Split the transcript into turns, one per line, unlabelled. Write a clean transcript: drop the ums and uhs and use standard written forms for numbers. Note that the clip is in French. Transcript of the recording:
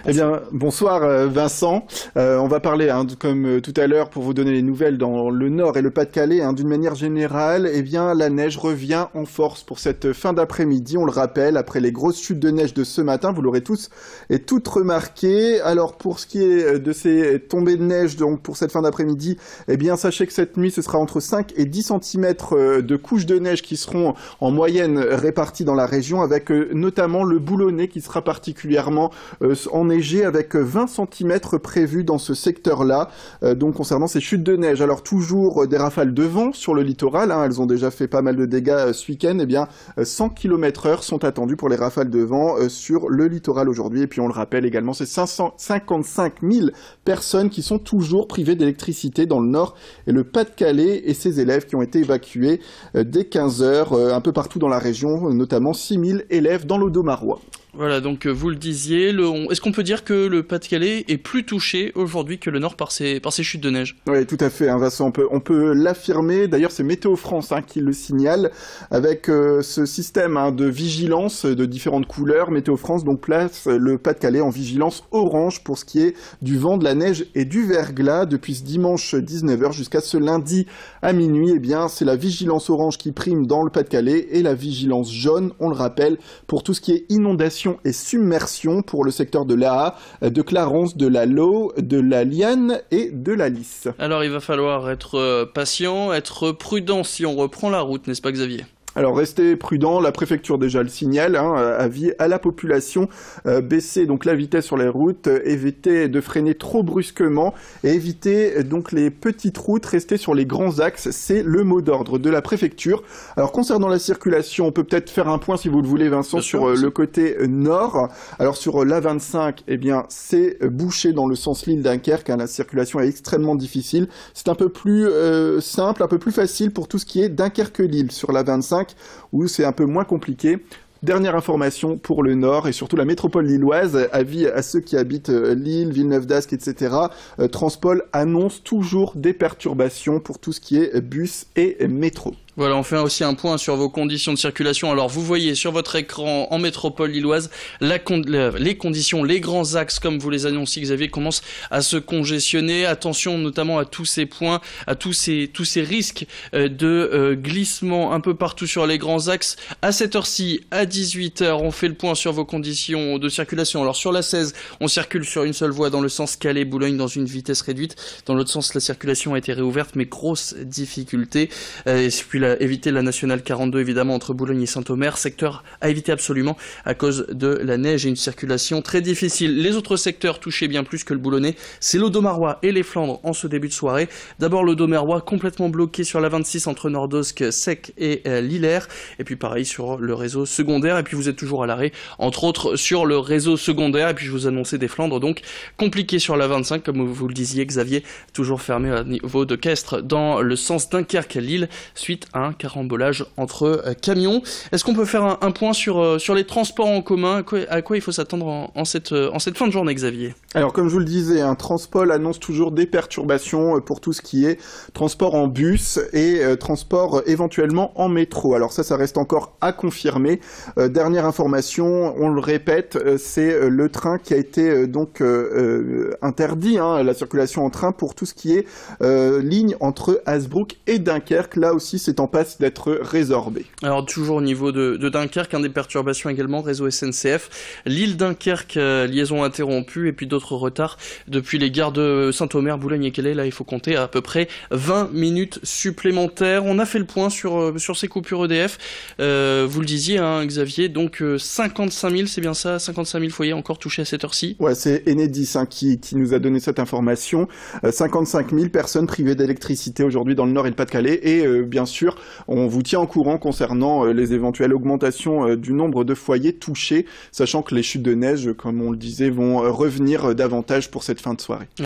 Eh bien, bonsoir Vincent. On va parler, comme tout à l'heure, pour vous donner les nouvelles dans le Nord et le Pas-de-Calais, d'une manière générale. Eh bien, la neige revient en force pour cette fin d'après-midi. On le rappelle, après les grosses chutes de neige de ce matin, vous l'aurez tous et toutes remarqué. Alors, pour ce qui est de ces tombées de neige, donc pour cette fin d'après-midi, eh bien, sachez que cette nuit, ce sera entre 5 et 10 cm de couches de neige qui seront en moyenne réparties dans la région, avec notamment le Boulonnais qui sera particulièrement enneigé, avec 20 cm prévus dans ce secteur-là, donc concernant ces chutes de neige. Alors toujours des rafales de vent sur le littoral, elles ont déjà fait pas mal de dégâts ce week-end. Eh bien 100 km/h sont attendus pour les rafales de vent sur le littoral aujourd'hui. Et puis on le rappelle également, c'est 555 000 personnes qui sont toujours privées d'électricité dans le Nord et le Pas-de-Calais, et ces élèves qui ont été évacués dès 15 h un peu partout dans la région, notamment 6 000 élèves dans l'Audomarois.
Voilà, donc vous le disiez, est-ce qu'on peut dire que le Pas-de-Calais est plus touché aujourd'hui que le Nord par ces chutes de neige?
Oui, tout à fait, Vincent, on peut l'affirmer. D'ailleurs, c'est Météo France qui le signale, avec ce système de vigilance de différentes couleurs. Météo France donc place le Pas-de-Calais en vigilance orange pour ce qui est du vent, de la neige et du verglas depuis ce dimanche 19 h jusqu'à ce lundi à minuit. Eh bien, c'est la vigilance orange qui prime dans le Pas-de-Calais et la vigilance jaune, on le rappelle, pour tout ce qui est inondation et submersion pour le secteur de l'Aa, de Clarence, de la Lau, de la Liane et de la Lys.
Alors il va falloir être patient, être prudent si on reprend la route, n'est-ce pas Xavier ?
Alors restez prudent, la préfecture déjà le signale, avis à la population, baissez donc la vitesse sur les routes, évitez de freiner trop brusquement et évitez donc les petites routes, restez sur les grands axes, c'est le mot d'ordre de la préfecture. Alors concernant la circulation, on peut peut-être faire un point si vous le voulez Vincent sur le côté nord. Alors sur l'A25, eh bien c'est bouché dans le sens Lille-Dunkerque, la circulation est extrêmement difficile. C'est un peu plus simple, un peu plus facile pour tout ce qui est Dunkerque-Lille sur l'A25, où c'est un peu moins compliqué. Dernière information pour le Nord et surtout la métropole lilloise, avis à ceux qui habitent Lille, Villeneuve-d'Ascq, etc. Transpol annonce toujours des perturbations pour tout ce qui est bus et métro.
Voilà, on fait aussi un point sur vos conditions de circulation. Alors, vous voyez sur votre écran en métropole lilloise les conditions, les grands axes, comme vous les annonciez, Xavier, commencent à se congestionner. Attention notamment à tous ces points, à tous ces risques de glissement un peu partout sur les grands axes. À cette heure-ci, à 18 h, on fait le point sur vos conditions de circulation. Alors, sur la 16, on circule sur une seule voie dans le sens Calais-Boulogne dans une vitesse réduite. Dans l'autre sens, la circulation a été réouverte, mais grosse difficulté. Et puis éviter la nationale 42 évidemment entre Boulogne et Saint-Omer, secteur à éviter absolument à cause de la neige et une circulation très difficile. Les autres secteurs touchés bien plus que le Boulonnais, c'est l'Audomarois et les Flandres en ce début de soirée. D'abord l'Audomarois complètement bloqué sur la 26 entre Nordosque, Sec et Lillers, et puis pareil sur le réseau secondaire, et puis vous êtes toujours à l'arrêt entre autres sur le réseau secondaire, et puis je vous annonçais des Flandres donc compliqué sur la 25 comme vous le disiez Xavier, toujours fermé à niveau de Castres dans le sens Dunkerque-Lille suite un carambolage entre camions. Est-ce qu'on peut faire un point sur les transports en commun, à quoi il faut s'attendre en cette fin de journée, Xavier?
Alors comme je vous le disais, Transpol annonce toujours des perturbations pour tout ce qui est transport en bus et transport éventuellement en métro. Alors ça reste encore à confirmer. Dernière information, on le répète, c'est le train qui a été donc interdit, la circulation en train pour tout ce qui est ligne entre Hasbrook et Dunkerque. Là aussi, c'est en passe d'être résorbé.
Alors toujours au niveau de Dunkerque, des perturbations également, réseau SNCF, Lille-Dunkerque, liaison interrompue, et puis d'autres retards depuis les gares de Saint-Omer, Boulogne et Calais. Là il faut compter à peu près 20 minutes supplémentaires. On a fait le point sur ces coupures EDF, vous le disiez Xavier, donc 55 000, c'est bien ça, 55 000 foyers encore touchés à cette heure-ci.
Ouais, c'est Enedis qui nous a donné cette information, 55 000 personnes privées d'électricité aujourd'hui dans le Nord et le Pas-de-Calais, et bien sûr on vous tient au courant concernant les éventuelles augmentations du nombre de foyers touchés, sachant que les chutes de neige, comme on le disait, vont revenir davantage pour cette fin de soirée.